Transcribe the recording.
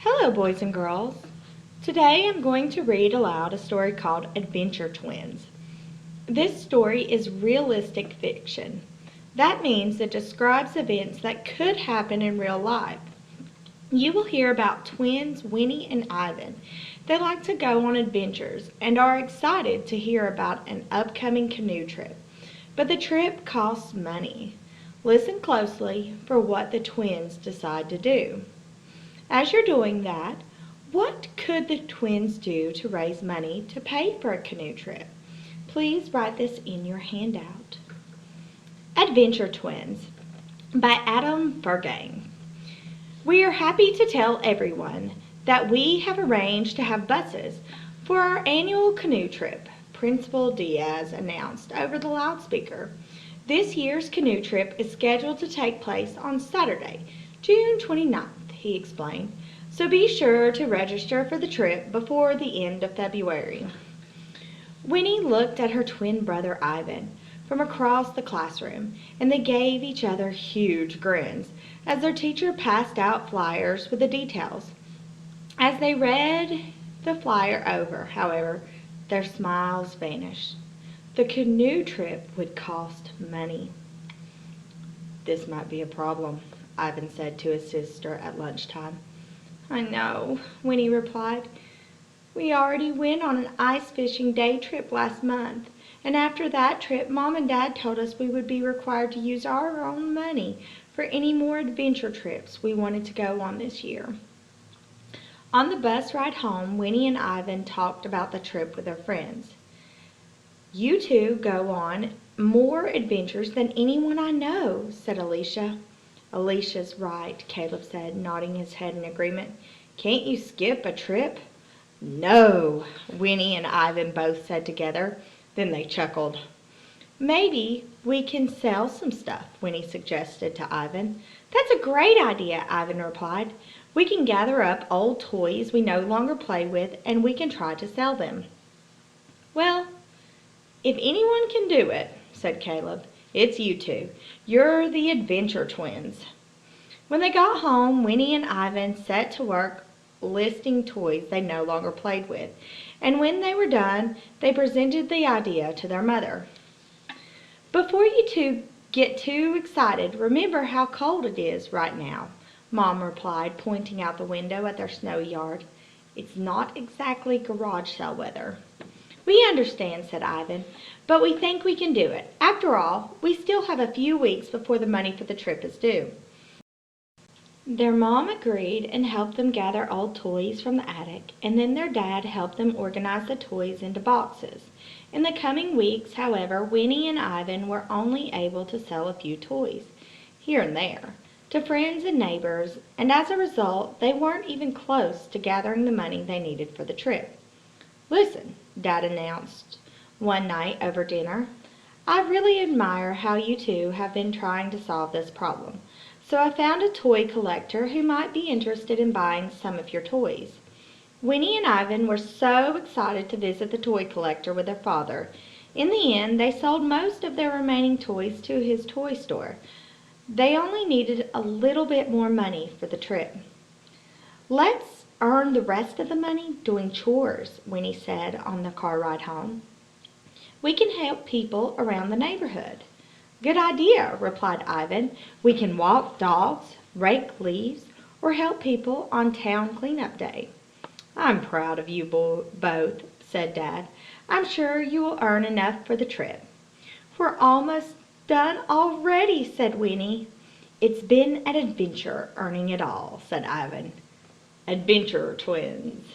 Hello, boys and girls. Today I'm going to read aloud a story called Adventure Twins. This story is realistic fiction. That means it describes events that could happen in real life. You will hear about twins Winnie and Ivan. They like to go on adventures and are excited to hear about an upcoming canoe trip. But the trip costs money. Listen closely for what the twins decide to do. As you're doing that, what could the twins do to raise money to pay for a canoe trip? Please write this in your handout. Adventure Twins by Adam Vergang. We are happy to tell everyone that we have arranged to have buses for our annual canoe trip, Principal Diaz announced over the loudspeaker. This year's canoe trip is scheduled to take place on Saturday, June 29th. He explained, so be sure to register for the trip before the end of February. Winnie looked at her twin brother Ivan from across the classroom, and they gave each other huge grins as their teacher passed out flyers with the details. As they read the flyer over, however, their smiles vanished. The canoe trip would cost money. This might be a problem, Ivan said to his sister at lunchtime. I know, Winnie replied. We already went on an ice fishing day trip last month, and after that trip, Mom and Dad told us we would be required to use our own money for any more adventure trips we wanted to go on this year. On the bus ride home, Winnie and Ivan talked about the trip with their friends. You two go on more adventures than anyone I know, said Alicia. Alicia's right, Caleb said, nodding his head in agreement. Can't you skip a trip? No, Winnie and Ivan both said together. Then they chuckled. Maybe we can sell some stuff, Winnie suggested to Ivan. That's a great idea, Ivan replied. We can gather up old toys we no longer play with, and we can try to sell them. Well, if anyone can do it, said Caleb, it's you two. You're the adventure twins. When they got home, Winnie and Ivan set to work listing toys they no longer played with, and when they were done, they presented the idea to their mother. Before you two get too excited, remember how cold it is right now, Mom replied, pointing out the window at their snowy yard. It's not exactly garage sale weather. We understand, said Ivan, but we think we can do it. After all, we still have a few weeks before the money for the trip is due. Their mom agreed and helped them gather old toys from the attic, and then their dad helped them organize the toys into boxes. In the coming weeks, however, Winnie and Ivan were only able to sell a few toys, here and there, to friends and neighbors, and as a result, they weren't even close to gathering the money they needed for the trip. Listen, Dad announced one night over dinner. I really admire how you two have been trying to solve this problem. So I found a toy collector who might be interested in buying some of your toys. Winnie and Ivan were so excited to visit the toy collector with their father. In the end, they sold most of their remaining toys to his toy store. They only needed a little bit more money for the trip. Let's earn the rest of the money doing chores, Winnie said on the car ride home. We can help people around the neighborhood. Good idea, replied Ivan. We can walk dogs, rake leaves, or help people on town cleanup day. I'm proud of you both, said Dad. I'm sure you will earn enough for the trip. We're almost done already, said Winnie. It's been an adventure earning it all, said Ivan. Adventure twins.